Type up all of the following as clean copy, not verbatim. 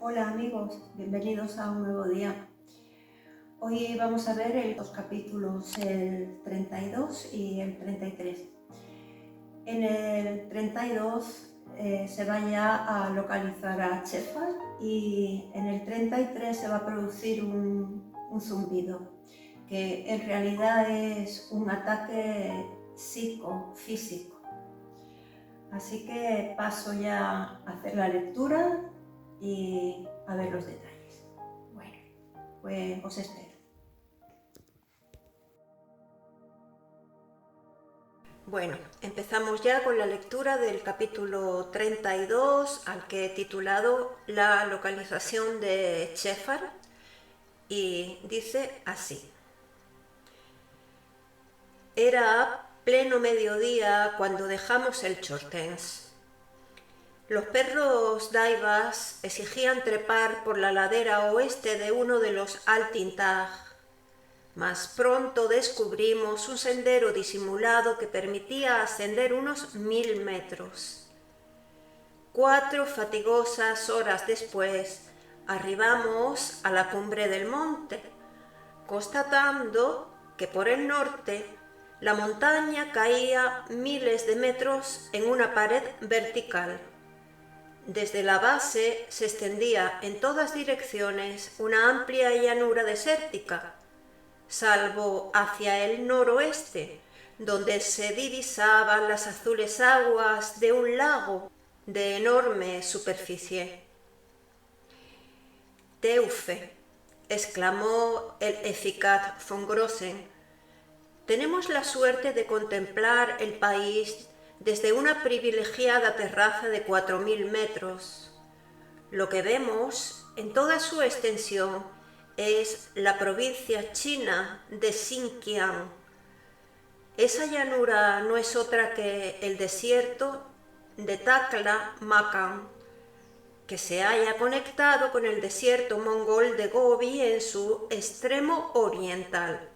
Hola amigos, bienvenidos a un nuevo día. Hoy vamos a ver los capítulos el 32 y el 33. En el 32 se va ya a localizar a Shepard y en el 33 se va a producir un zumbido, que en realidad es un ataque psicofísico. Así que paso ya a hacer la lectura y a ver los detalles. Bueno, pues os espero. Bueno, empezamos ya con la lectura del capítulo 32, al que he titulado La localización de Shepard, y dice así. Era pleno mediodía cuando dejamos el Chortens. Los perros daivas exigían trepar por la ladera oeste de uno de los Altintag, mas pronto descubrimos un sendero disimulado que permitía ascender unos 1000 metros. 4 fatigosas horas después, arribamos a la cumbre del monte, constatando que por el norte la montaña caía miles de metros en una pared vertical. Desde la base se extendía en todas direcciones una amplia llanura desértica, salvo hacia el noroeste, donde se divisaban las azules aguas de un lago de enorme superficie. «Teufe», exclamó el eficaz von Grossen, «tenemos la suerte de contemplar el país desde una privilegiada terraza de 4000 metros. Lo que vemos en toda su extensión es la provincia china de Xinjiang. Esa llanura no es otra que el desierto de Taklamakan, que se halla conectado con el desierto mongol de Gobi en su extremo oriental.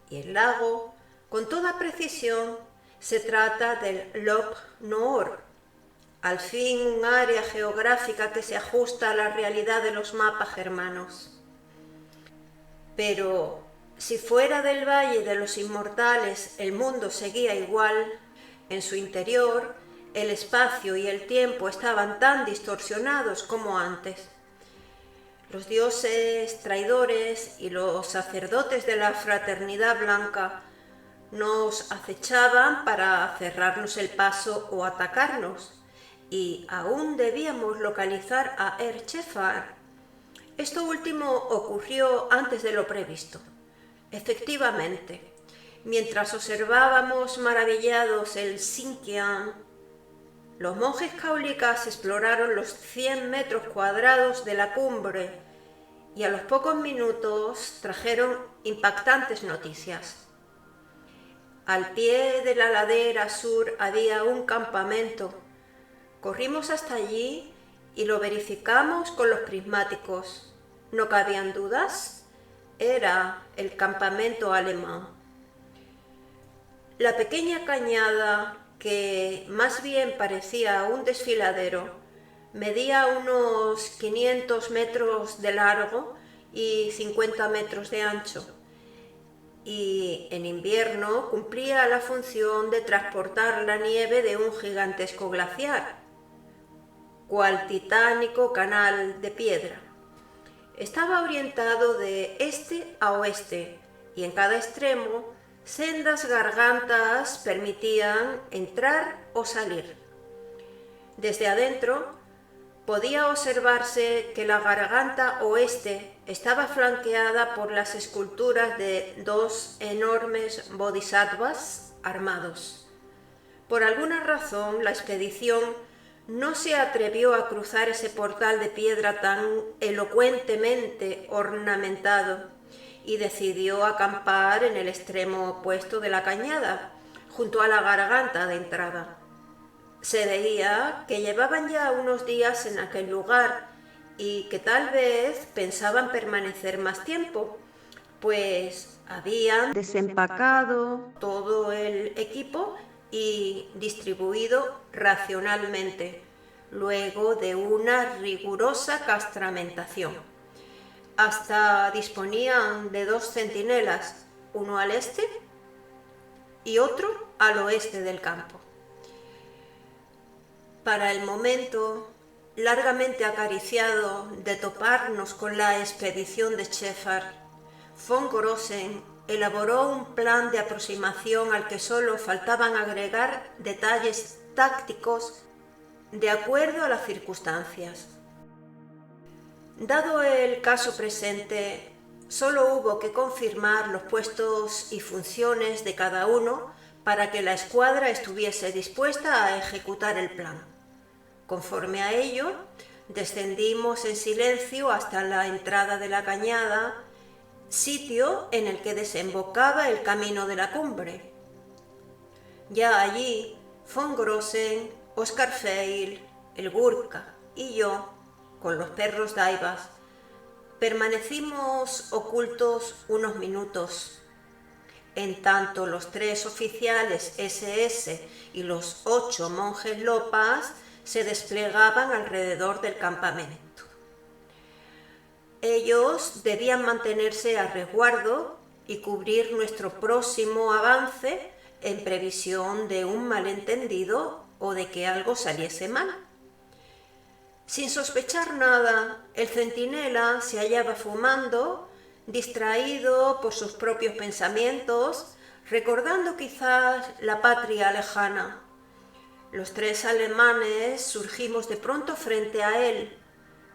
Y el lago, con toda precisión, se trata del Lop Noor, al fin un área geográfica que se ajusta a la realidad de los mapas germanos. Pero si fuera del Valle de los Inmortales el mundo seguía igual, en su interior el espacio y el tiempo estaban tan distorsionados como antes. Los dioses traidores y los sacerdotes de la fraternidad blanca nos acechaban para cerrarnos el paso o atacarnos, y aún debíamos localizar a Shepard. Esto último ocurrió antes de lo previsto. Efectivamente, mientras observábamos maravillados el Xinjiang, los monjes caólicas exploraron los 100 metros cuadrados de la cumbre y a los pocos minutos trajeron impactantes noticias. Al pie de la ladera sur había un campamento. Corrimos hasta allí y lo verificamos con los prismáticos. No cabían dudas, era el campamento alemán. La pequeña cañada, que más bien parecía un desfiladero, medía unos 500 metros de largo y 50 metros de ancho, y en invierno cumplía la función de transportar la nieve de un gigantesco glaciar, cual titánico canal de piedra. Estaba orientado de este a oeste y en cada extremo sendas gargantas permitían entrar o salir. Desde adentro podía observarse que la garganta oeste estaba flanqueada por las esculturas de 2 enormes bodhisattvas armados. Por alguna razón, la expedición no se atrevió a cruzar ese portal de piedra tan elocuentemente ornamentado y decidió acampar en el extremo opuesto de la cañada, junto a la garganta de entrada. Se veía que llevaban ya unos días en aquel lugar y que tal vez pensaban permanecer más tiempo, pues habían desempacado todo el equipo y distribuido racionalmente, luego de una rigurosa castramentación. Hasta disponían de 2 centinelas, uno al este y otro al oeste del campo. Para el momento, largamente acariciado de toparnos con la expedición de Schäfer, von Grossen elaboró un plan de aproximación al que solo faltaban agregar detalles tácticos de acuerdo a las circunstancias. Dado el caso presente, solo hubo que confirmar los puestos y funciones de cada uno para que la escuadra estuviese dispuesta a ejecutar el plan. Conforme a ello, descendimos en silencio hasta la entrada de la cañada, sitio en el que desembocaba el camino de la cumbre. Ya allí, von Grossen, Oscar Feil, el Gurka y yo, con los perros daivas, permanecimos ocultos unos minutos. En tanto los 3 oficiales SS y los 8 monjes lopas se desplegaban alrededor del campamento. Ellos debían mantenerse a resguardo y cubrir nuestro próximo avance en previsión de un malentendido o de que algo saliese mal. Sin sospechar nada, el centinela se hallaba fumando, distraído por sus propios pensamientos, recordando quizás la patria lejana. Los 3 alemanes surgimos de pronto frente a él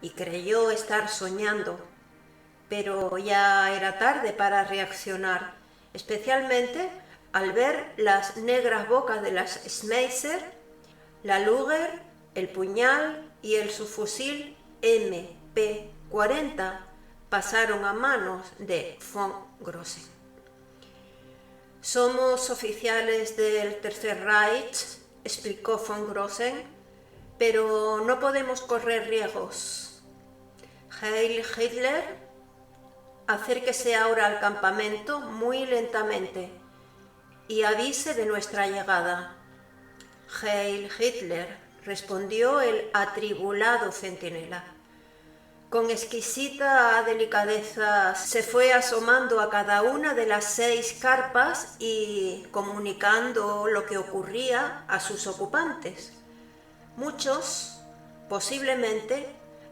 y creyó estar soñando, pero ya era tarde para reaccionar, especialmente al ver las negras bocas de las Schmeisser, la Luger, el puñal y el subfusil MP-40 pasaron a manos de von Grossen. Somos oficiales del Tercer Reich, explicó von Grossen, pero no podemos correr riesgos. Heil Hitler, acérquese ahora al campamento muy lentamente y avise de nuestra llegada. Heil Hitler, respondió el atribulado centinela. Con exquisita delicadeza se fue asomando a cada una de las 6 carpas y comunicando lo que ocurría a sus ocupantes. Muchos, posiblemente,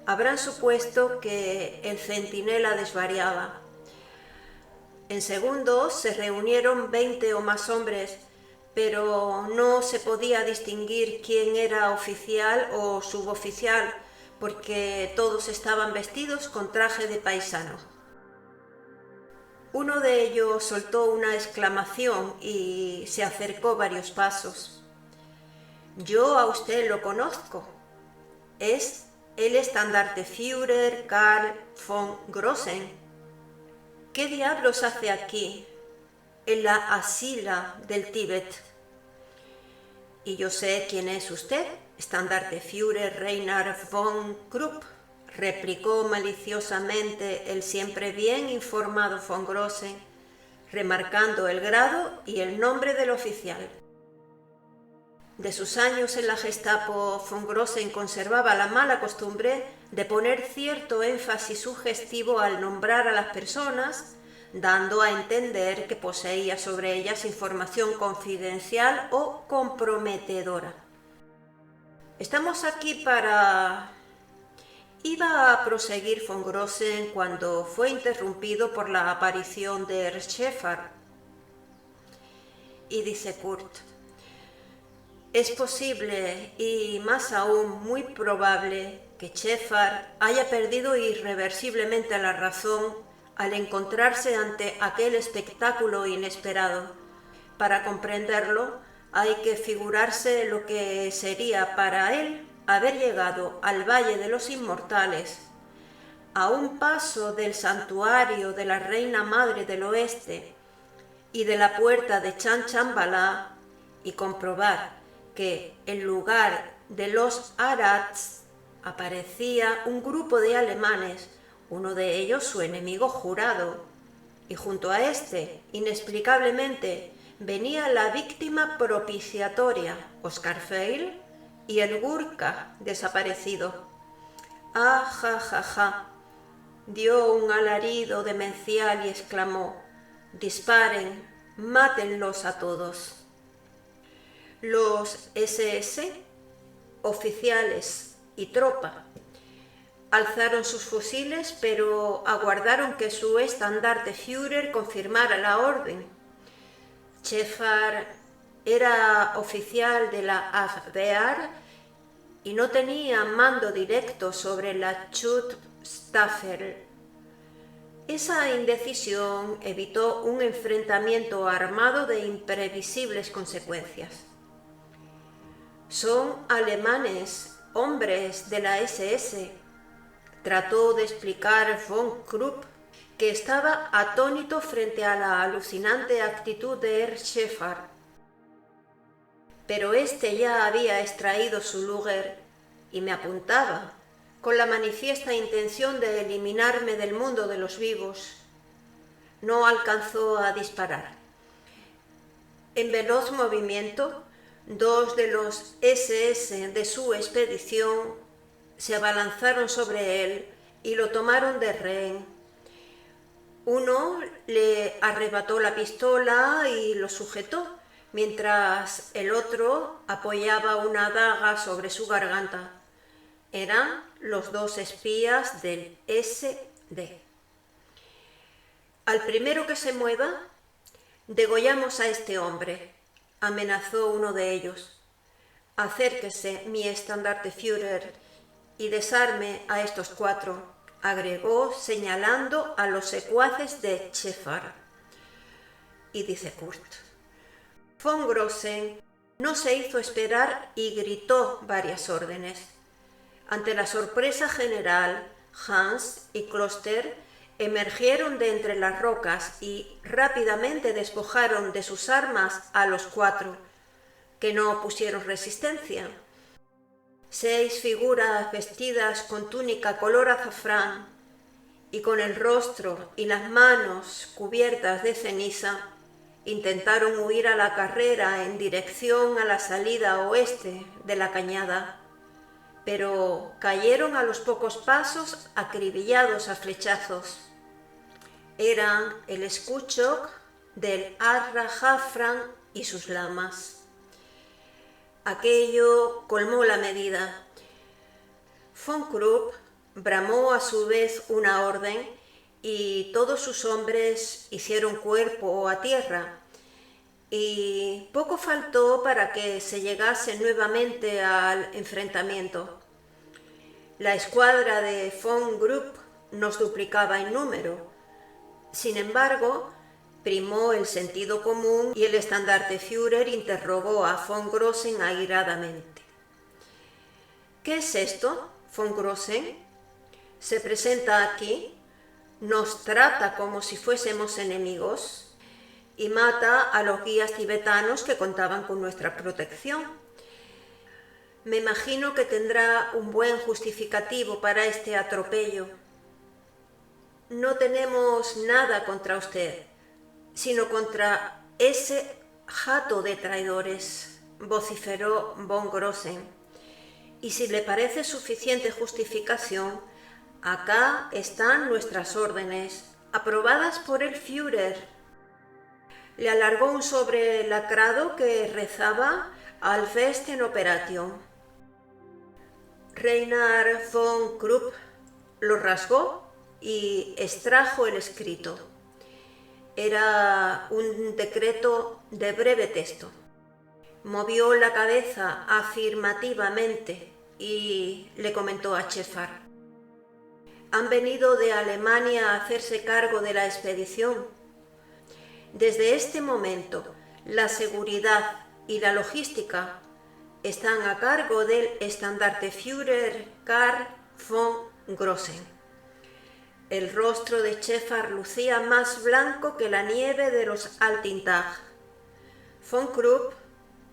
habrán supuesto que el centinela desvariaba. En segundos se reunieron 20 o más hombres, pero no se podía distinguir quién era oficial o suboficial, porque todos estaban vestidos con traje de paisano. Uno de ellos soltó una exclamación y se acercó varios pasos. Yo a usted lo conozco. Es el Standartenführer Karl von Grossen. ¿Qué diablos hace aquí, en la asila del Tíbet? Y yo sé quién es usted, Standartenführer Reinhard von Krupp, replicó maliciosamente el siempre bien informado von Grossen, remarcando el grado y el nombre del oficial. De sus años en la Gestapo, von Grossen conservaba la mala costumbre de poner cierto énfasis sugestivo al nombrar a las personas, dando a entender que poseía sobre ellas información confidencial o comprometedora. Estamos aquí para... Iba a proseguir von Grossen cuando fue interrumpido por la aparición de Schäfer. Y dice Kurt, es posible y más aún muy probable que Schäfer haya perdido irreversiblemente la razón al encontrarse ante aquel espectáculo inesperado. Para comprenderlo, hay que figurarse lo que sería para él haber llegado al Valle de los Inmortales, a un paso del santuario de la Reina Madre del Oeste y de la puerta de Chanchanbalá, y comprobar que en lugar de los Arats aparecía un grupo de alemanes, uno de ellos su enemigo jurado, y junto a este, inexplicablemente, venía la víctima propiciatoria, Oscar Feil, y el Gurkha desaparecido. ¡Ah, ja, ja, ja! Dio un alarido demencial y exclamó: «Disparen, mátenlos a todos». Los SS, oficiales y tropa, alzaron sus fusiles, pero aguardaron que su Standartenführer confirmara la orden. Schäfer era oficial de la Abwehr y no tenía mando directo sobre la Schutzstaffel. Esa indecisión evitó un enfrentamiento armado de imprevisibles consecuencias. «Son alemanes, hombres de la SS», trató de explicar von Krupp, que estaba atónito frente a la alucinante actitud de Herr Schäfer. Pero éste ya había extraído su Luger y me apuntaba, con la manifiesta intención de eliminarme del mundo de los vivos. No alcanzó a disparar. En veloz movimiento, 2 de los SS de su expedición se abalanzaron sobre él y lo tomaron de rehén. Uno le arrebató la pistola y lo sujetó, mientras el otro apoyaba una daga sobre su garganta. Eran los 2 espías del SD. «Al primero que se mueva, degollamos a este hombre», amenazó uno de ellos. «Acérquese, mi Standartenführer, y desarme a estos 4», agregó señalando a los secuaces de Schäfer. Y dice Kurt: «Von Grossen no se hizo esperar y gritó varias órdenes. Ante la sorpresa general, Hans y Kloster emergieron de entre las rocas y rápidamente despojaron de sus armas a los 4, que no opusieron resistencia. 6 figuras vestidas con túnica color azafrán y con el rostro y las manos cubiertas de ceniza intentaron huir a la carrera en dirección a la salida oeste de la cañada, pero cayeron a los pocos pasos acribillados a flechazos. Eran el Skutschok del Arra Jafran y sus lamas. Aquello colmó la medida. Von Krupp bramó a su vez una orden y todos sus hombres hicieron cuerpo a tierra, y poco faltó para que se llegase nuevamente al enfrentamiento. La escuadra de von Krupp nos duplicaba en número. Sin embargo, primó el sentido común y el Standartenführer interrogó a von Grossen airadamente. «¿Qué es esto, von Grossen? ¿Se presenta aquí? ¿Nos trata como si fuésemos enemigos? Y mata a los guías tibetanos que contaban con nuestra protección. Me imagino que tendrá un buen justificativo para este atropello». «No tenemos nada contra usted, sino contra ese jato de traidores», vociferó von Grossen. «Y si le parece suficiente justificación, acá están nuestras órdenes, aprobadas por el Führer». Le alargó un sobre lacrado que rezaba «Al festen Operation». Reinhard von Krupp lo rasgó y extrajo el escrito. Era un decreto de breve texto. Movió la cabeza afirmativamente y le comentó a Schäfer: «Han venido de Alemania a hacerse cargo de la expedición. Desde este momento, la seguridad y la logística están a cargo del Standartenführer Karl von Grossen». El rostro de Schäfer lucía más blanco que la nieve de los Altintag. Von Krupp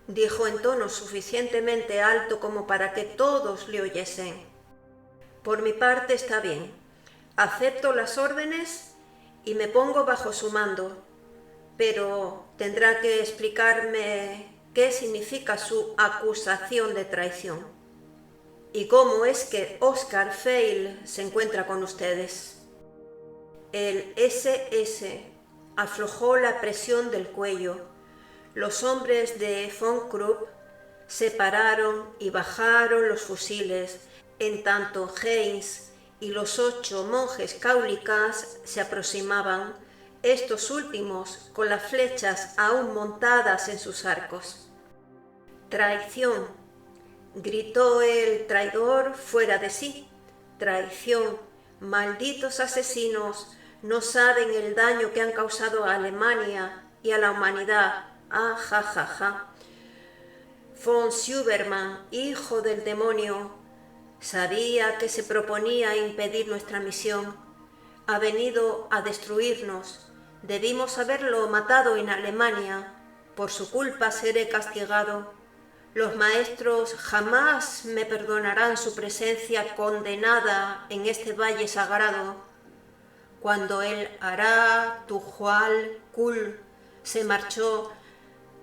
dijo en tono suficientemente alto como para que todos le oyesen: «Por mi parte está bien. Acepto las órdenes y me pongo bajo su mando, pero tendrá que explicarme qué significa su acusación de traición y cómo es que Oscar Feil se encuentra con ustedes. El SS aflojó la presión del cuello. Los hombres de von Krupp se pararon y bajaron los fusiles, en tanto Heinz y los 8 monjes cáulicas se aproximaban, estos últimos con las flechas aún montadas en sus arcos. «Traición», gritó el traidor fuera de sí. «Traición, malditos asesinos, no saben el daño que han causado a Alemania y a la humanidad. Ah, ja, ja, ja. Von Schübermann, hijo del demonio, sabía que se proponía impedir nuestra misión. Ha venido a destruirnos. Debimos haberlo matado en Alemania. Por su culpa seré castigado. Los maestros jamás me perdonarán su presencia condenada en este valle sagrado. Cuando el Ará Tujual Kul se marchó,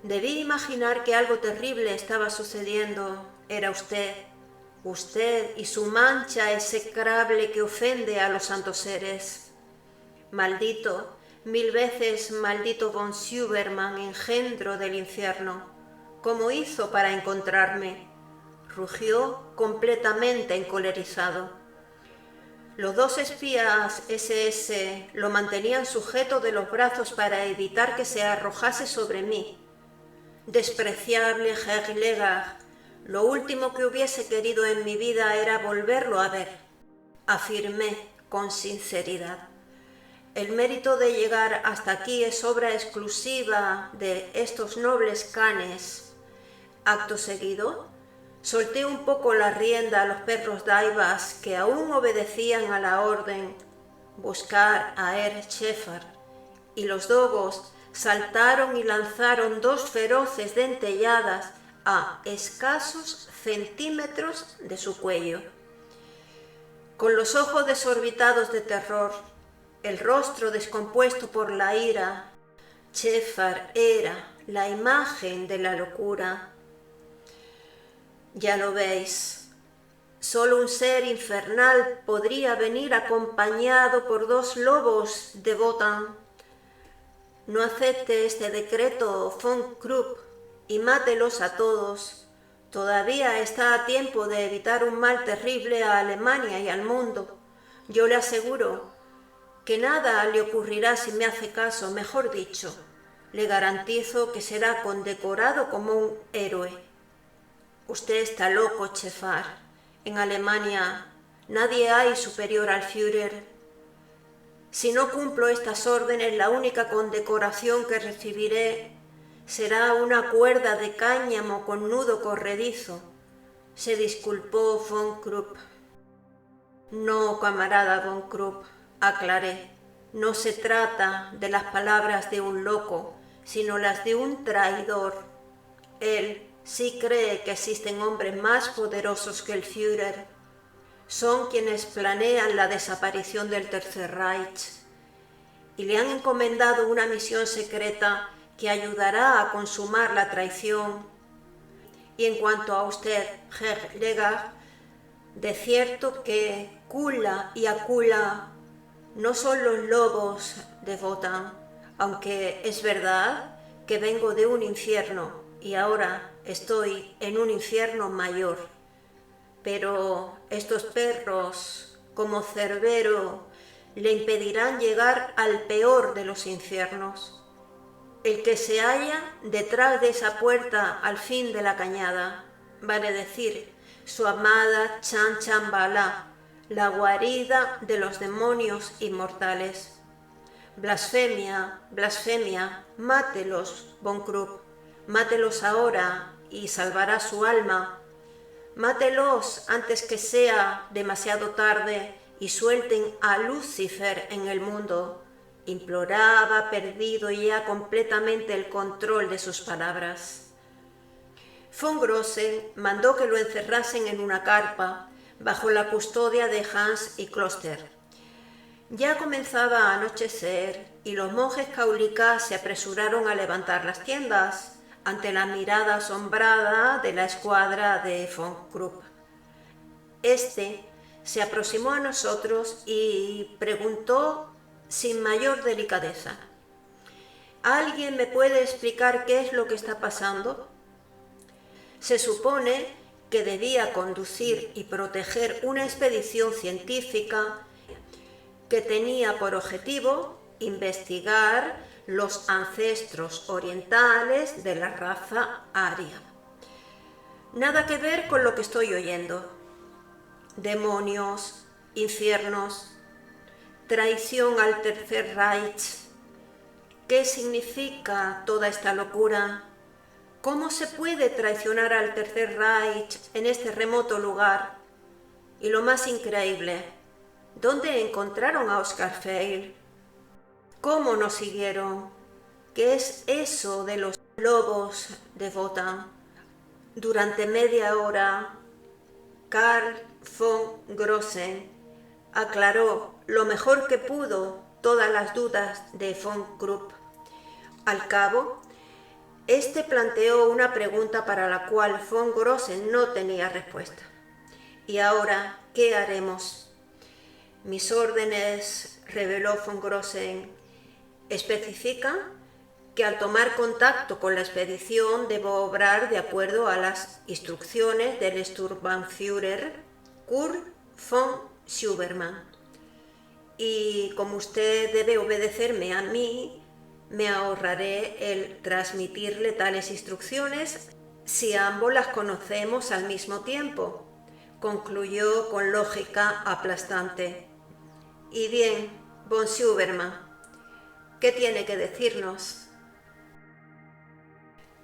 debí imaginar que algo terrible estaba sucediendo. Era usted y su mancha execrable que ofende a los santos seres. Maldito, 1000 veces maldito von Schübermann, engendro del infierno. ¿Cómo hizo para encontrarme? Rugió completamente encolerizado. Los 2 espías SS lo mantenían sujeto de los brazos para evitar que se arrojase sobre mí. Despreciable Herr Legard, lo último que hubiese querido en mi vida era volverlo a ver. Afirmé con sinceridad. El mérito de llegar hasta aquí es obra exclusiva de estos nobles canes. Acto seguido, solté un poco la rienda a los perros daivas que aún obedecían a la orden, buscar a Herr Schäfer, y los dogos saltaron y lanzaron 2 feroces dentelladas a escasos centímetros de su cuello. Con los ojos desorbitados de terror, el rostro descompuesto por la ira, Schäfer era la imagen de la locura. Ya lo veis, solo un ser infernal podría venir acompañado por 2 lobos de Wotan. No acepte este decreto, von Krupp, y mátelos a todos. Todavía está a tiempo de evitar un mal terrible a Alemania y al mundo. Yo le aseguro que nada le ocurrirá si me hace caso, mejor dicho, le garantizo que será condecorado como un héroe. Usted está loco, Schäfer. En Alemania nadie hay superior al Führer. Si no cumplo estas órdenes, la única condecoración que recibiré será una cuerda de cáñamo con nudo corredizo. Se disculpó von Krupp. No, camarada von Krupp, aclaré. No se trata de las palabras de un loco, sino las de un traidor. Él sí cree que existen hombres más poderosos que el Führer. Son quienes planean la desaparición del Tercer Reich y le han encomendado una misión secreta que ayudará a consumar la traición. Y en cuanto a usted, Herr Legard, de cierto que Kula y Akula no son los lobos de Wotan, aunque es verdad que vengo de un infierno y ahora estoy en un infierno mayor. Pero estos perros, como Cerbero, le impedirán llegar al peor de los infiernos, el que se halla detrás de esa puerta al fin de la cañada, vale decir, su amada Chanchanbala, la guarida de los demonios inmortales. Blasfemia, blasfemia, mátelos, von Krupp, mátelos ahora y salvará su alma. Mátelos antes que sea demasiado tarde y suelten a Lucifer en el mundo. Imploraba, perdido ya completamente el control de sus palabras. Von Grossen mandó que lo encerrasen en una carpa, bajo la custodia de Hans y Kloster. Ya comenzaba a anochecer y los monjes cáulicas se apresuraron a levantar las tiendas, ante la mirada asombrada de la escuadra de von Krupp. Este se aproximó a nosotros y preguntó sin mayor delicadeza: ¿alguien me puede explicar qué es lo que está pasando? Se supone que debía conducir y proteger una expedición científica que tenía por objetivo investigar los ancestros orientales de la raza aria. Nada que ver con lo que estoy oyendo. Demonios, infiernos, traición al Tercer Reich. ¿Qué significa toda esta locura? ¿Cómo se puede traicionar al Tercer Reich en este remoto lugar? Y lo más increíble, ¿dónde encontraron a Oscar Feil? ¿Cómo nos siguieron? ¿Qué es eso de los lobos de Wotan? Durante media hora, Karl von Grossen aclaró lo mejor que pudo todas las dudas de von Krupp. Al cabo, este planteó una pregunta para la cual von Grossen no tenía respuesta. ¿Y ahora qué haremos? Mis órdenes, reveló von Grossen, especifican que al tomar contacto con la expedición debo obrar de acuerdo a las instrucciones del Sturmbannführer Kurt von Schübermann. Y como usted debe obedecerme a mí, me ahorraré el transmitirle tales instrucciones si ambos las conocemos al mismo tiempo, concluyó con lógica aplastante. Y bien, von Schübermann, ¿qué tiene que decirnos?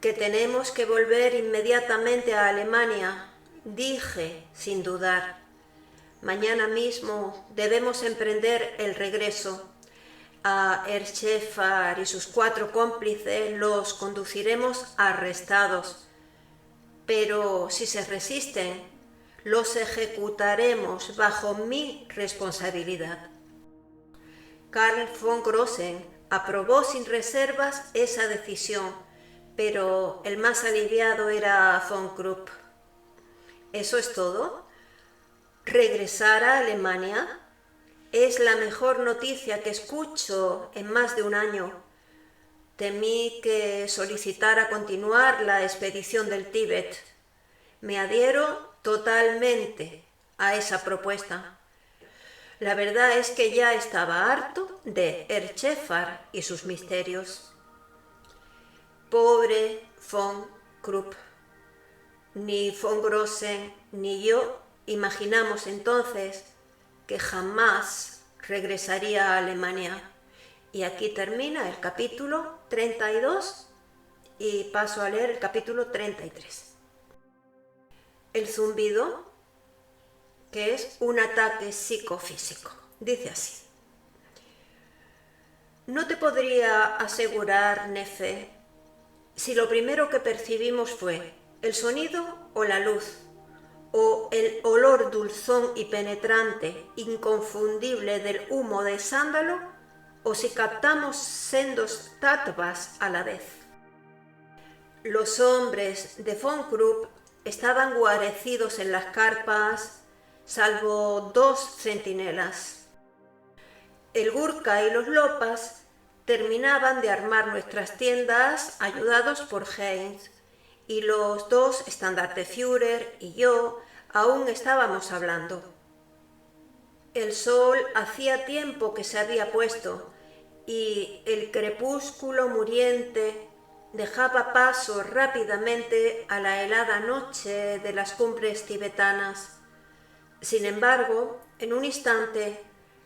Que tenemos que volver inmediatamente a Alemania, dije sin dudar. Mañana mismo debemos emprender el regreso. A Schäfer y sus 4 cómplices los conduciremos arrestados. Pero si se resisten, los ejecutaremos bajo mi responsabilidad. Karl von Grossen aprobó sin reservas esa decisión, pero el más aliviado era von Krupp. ¿Eso es todo? ¿Regresar a Alemania? Es la mejor noticia que escucho en más de un año. Temí que solicitara continuar la expedición del Tíbet. Me adhiero totalmente a esa propuesta. La verdad es que ya estaba harto de Schäfer y sus misterios. Pobre von Krupp. Ni von Grossen ni yo imaginamos entonces que jamás regresaría a Alemania. Y aquí termina el capítulo 32 y paso a leer el capítulo 33. El zumbido, que es un ataque psicofísico. Dice así: no te podría asegurar, Nefe, si lo primero que percibimos fue el sonido o la luz, o el olor dulzón y penetrante, inconfundible del humo de sándalo, o si captamos sendos tatvas a la vez. Los hombres de von Krupp estaban guarecidos en las carpas, salvo 2 centinelas. El Gurkha y los Lopas terminaban de armar nuestras tiendas ayudados por Heinz, y los 2 Standartenführer y yo aún estábamos hablando. El sol hacía tiempo que se había puesto y el crepúsculo muriente dejaba paso rápidamente a la helada noche de las cumbres tibetanas. Sin embargo, en un instante,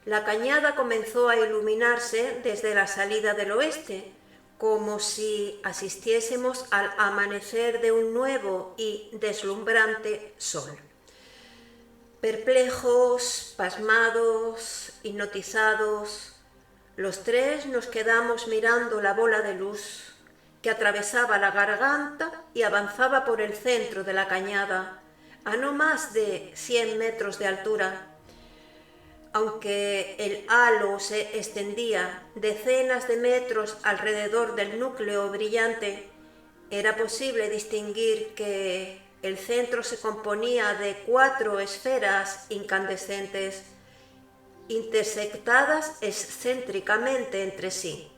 la cañada comenzó a iluminarse desde la salida del oeste, como si asistiésemos al amanecer de un nuevo y deslumbrante sol. Perplejos, pasmados, hipnotizados, los 3 nos quedamos mirando la bola de luz que atravesaba la garganta y avanzaba por el centro de la cañada, a no más de 100 metros de altura. Aunque el halo se extendía decenas de metros alrededor del núcleo brillante, Era posible distinguir que el centro se componía de 4 esferas incandescentes intersectadas excéntricamente entre sí.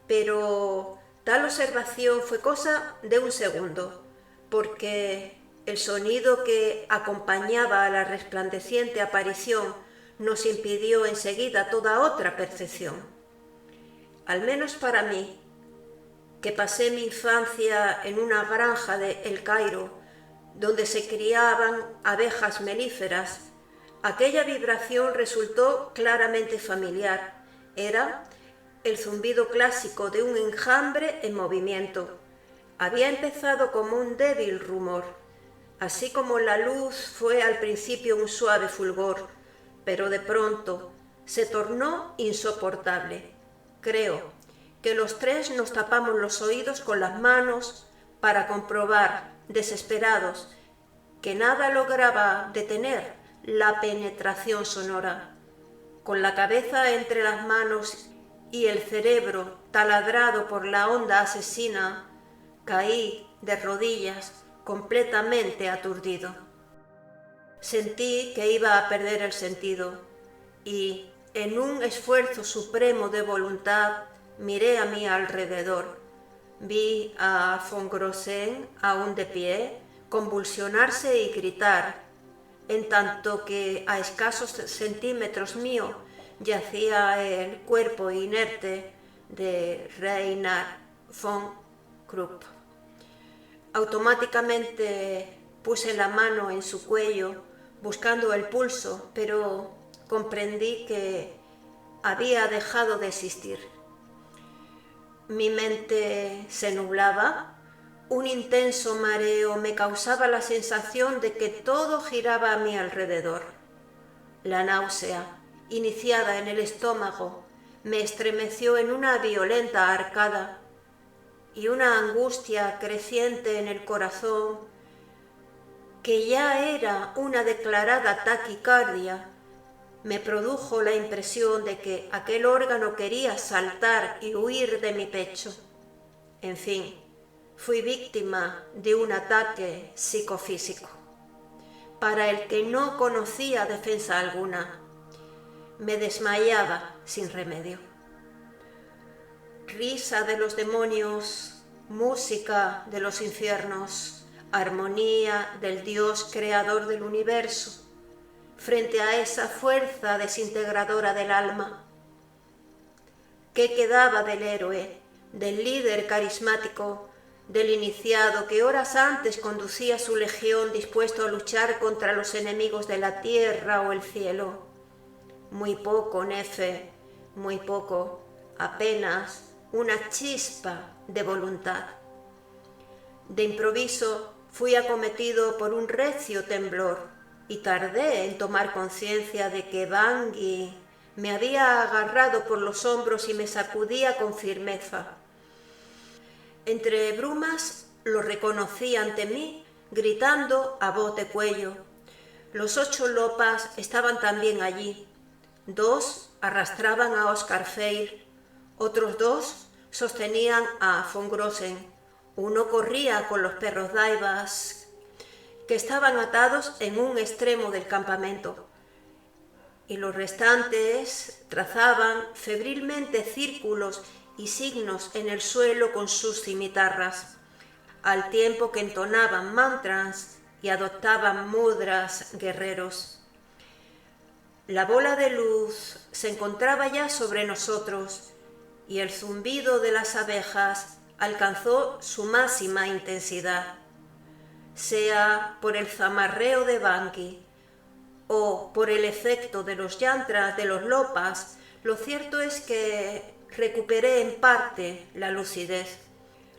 Pero tal observación fue cosa de un segundo, porque el sonido que acompañaba a la resplandeciente aparición nos impidió enseguida toda otra percepción. Al menos para mí, que pasé mi infancia en una granja de El Cairo, donde se criaban abejas melíferas, aquella vibración resultó claramente familiar. Era el zumbido clásico de un enjambre en movimiento. Había empezado como un débil rumor, así como la luz fue al principio un suave fulgor, pero de pronto se tornó insoportable. Creo que los tres nos tapamos los oídos con las manos para comprobar, desesperados, que nada lograba detener la penetración sonora. Con la cabeza entre las manos y el cerebro taladrado por la onda asesina, caí de rodillas, completamente aturdido. Sentí que iba a perder el sentido y, en un esfuerzo supremo de voluntad, miré a mi alrededor. Vi a von Grossen, aún de pie, convulsionarse y gritar, en tanto que a escasos centímetros mío yacía el cuerpo inerte de Reinhard von Krupp. Automáticamente puse la mano en su cuello buscando el pulso, pero comprendí que había dejado de existir. Mi mente se nublaba, un intenso mareo me causaba la sensación de que todo giraba a mi alrededor. La náusea, iniciada en el estómago, me estremeció en una violenta arcada y una angustia creciente en el corazón, que ya era una declarada taquicardia, me produjo la impresión de que aquel órgano quería saltar y huir de mi pecho. En fin, fui víctima de un ataque psicofísico, para el que no conocía defensa alguna. Me desmayaba sin remedio. Risa de los demonios, música de los infiernos, armonía del Dios creador del universo, frente a esa fuerza desintegradora del alma. ¿Qué quedaba del héroe, del líder carismático, del iniciado que horas antes conducía su legión dispuesto a luchar contra los enemigos de la tierra o el cielo? Muy poco, Nefe, muy poco, apenas una chispa de voluntad. De improviso fui acometido por un recio temblor y tardé en tomar conciencia de que Bangui me había agarrado por los hombros y me sacudía con firmeza. Entre brumas lo reconocí ante mí, gritando a voz de cuello. Los 8 lopas estaban también allí. 2 arrastraban a Oscar Feil, otros 2 sostenían a von Grossen. Uno corría con los perros daivas, que estaban atados en un extremo del campamento, y los restantes trazaban febrilmente círculos y signos en el suelo con sus cimitarras, al tiempo que entonaban mantras y adoptaban mudras guerreros. La bola de luz se encontraba ya sobre nosotros y el zumbido de las abejas alcanzó su máxima intensidad. Sea por el zamarreo de Bangui o por el efecto de los yantras de los lopas, lo cierto es que recuperé en parte la lucidez,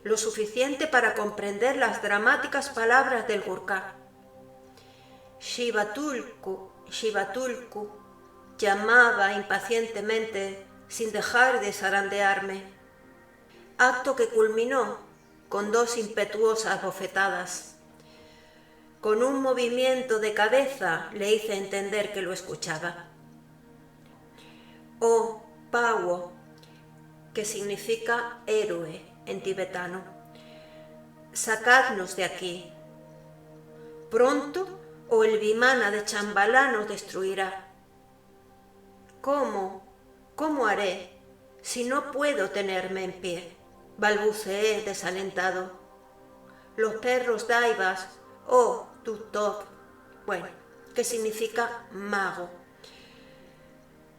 lo suficiente para comprender las dramáticas palabras del Gurkha. Shivatulku, Shivatulku, llamaba impacientemente sin dejar de zarandearme. Acto que culminó con 2 impetuosas bofetadas. Con un movimiento de cabeza le hice entender que lo escuchaba. O Pawo, que significa héroe en tibetano. sacadnos de aquí. Pronto o el Vimana de Chambalá nos destruirá. ¿Cómo? ¿Cómo haré si no puedo tenerme en pie? Balbuceé desalentado. Los perros daivas, oh, Tutop, bueno, ¿qué significa mago?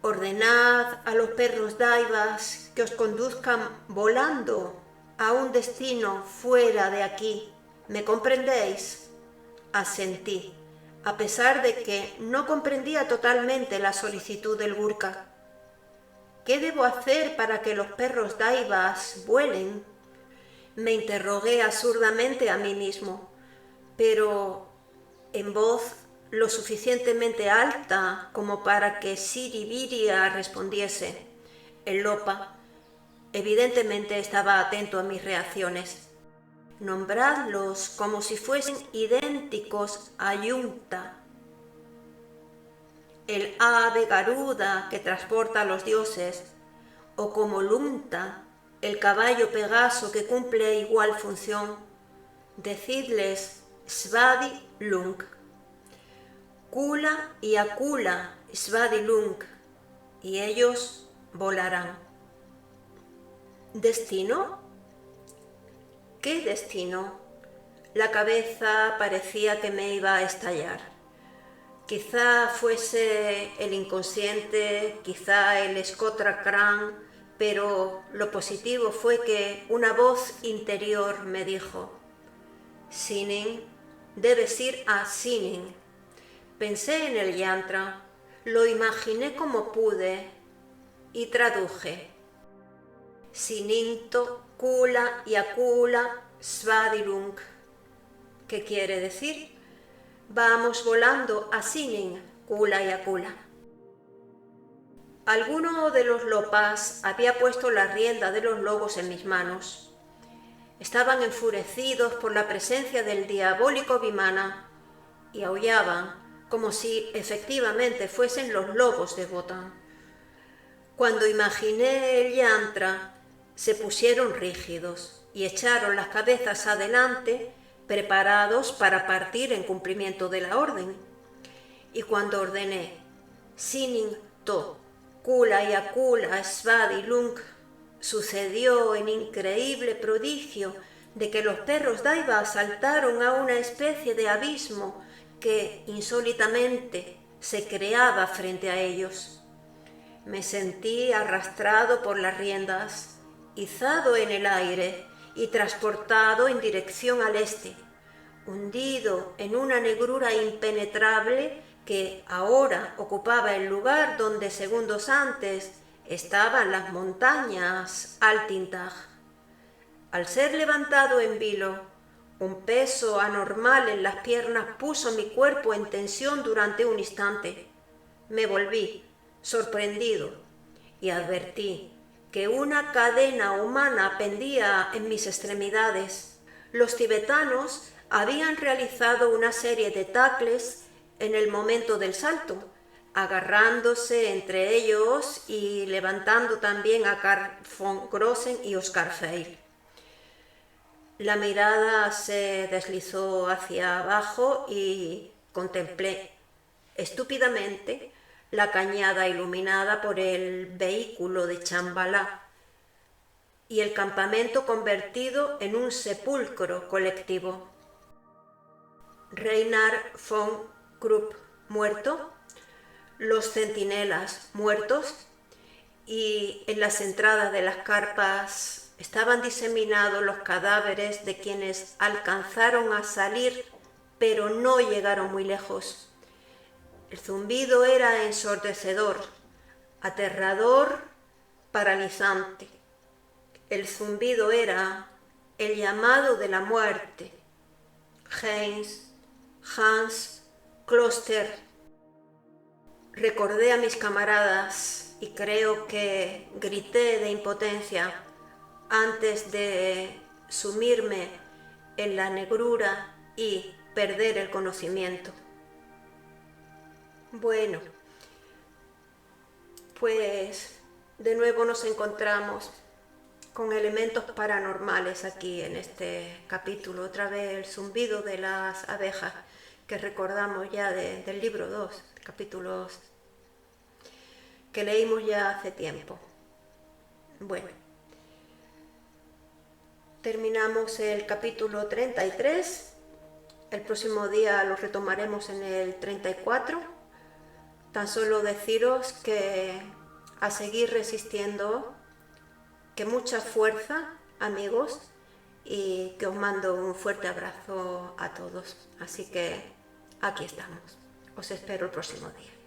Ordenad a los perros daivas que os conduzcan volando a un destino fuera de aquí. ¿Me comprendéis? Asentí, a pesar de que no comprendía totalmente la solicitud del Gurkha. ¿Qué debo hacer para que los perros daivas vuelen? Me interrogué absurdamente a mí mismo, pero en voz lo suficientemente alta como para que Siriviria respondiese. El Lopa evidentemente estaba atento a mis reacciones. Nombradlos como si fuesen idénticos a Yunta, el ave Garuda que transporta a los dioses, o como Lunta, el caballo Pegaso que cumple igual función. Decidles Svadi Lung. Kula y Akula Svadi Lung, y ellos volarán. ¿Destino? ¿Qué destino? La cabeza parecía que me iba a estallar. Quizá fuese el inconsciente, quizá el Skotrakran, pero lo positivo fue que una voz interior me dijo: Sinin, debes ir a Sinin. Pensé en el yantra, lo imaginé como pude y traduje. Sininto, Kula y Akula Svadilung. ¿Qué quiere decir? Vamos volando a Sinin, Kula y Akula. Alguno de los lopas había puesto la rienda de los lobos en mis manos. Estaban enfurecidos por la presencia del diabólico Vimana y aullaban como si efectivamente fuesen los lobos de Botán. Cuando imaginé el yantra, se pusieron rígidos y echaron las cabezas adelante, preparados para partir en cumplimiento de la orden. Y cuando ordené Sinin To, Kula y Akula Svadi Lung, sucedió el increíble prodigio de que los perros Daiva saltaron a una especie de abismo que insólitamente se creaba frente a ellos. Me sentí arrastrado por las riendas, izado en el aire y transportado en dirección al este, hundido en una negrura impenetrable que ahora ocupaba el lugar donde segundos antes estaban las montañas Altintag. Al ser levantado en vilo, un peso anormal en las piernas puso mi cuerpo en tensión durante un instante. Me volví, sorprendido, y advertí que una cadena humana pendía en mis extremidades. Los tibetanos habían realizado una serie de tacles en el momento del salto, agarrándose entre ellos y levantando también a Karl von Grossen y Oscar Feil. La mirada se deslizó hacia abajo y contemplé estúpidamente la cañada iluminada por el vehículo de Chambalá y el campamento convertido en un sepulcro colectivo. Reinhard von Krupp muerto, los centinelas muertos, y en las entradas de las carpas estaban diseminados los cadáveres de quienes alcanzaron a salir pero no llegaron muy lejos. El zumbido era ensordecedor, aterrador, paralizante. El zumbido era el llamado de la muerte. Hans, Kloster. Recordé a mis camaradas y creo que grité de impotencia antes de sumirme en la negrura y perder el conocimiento. Bueno, pues de nuevo nos encontramos con elementos paranormales aquí en este capítulo. Otra vez el zumbido de las abejas que recordamos ya del libro 2, capítulos que leímos ya hace tiempo. Bueno, terminamos el capítulo 33. El próximo día lo retomaremos en el 34. Tan solo deciros que a seguir resistiendo, que mucha fuerza, amigos, y que os mando un fuerte abrazo a todos. Así que aquí estamos. Os espero el próximo día.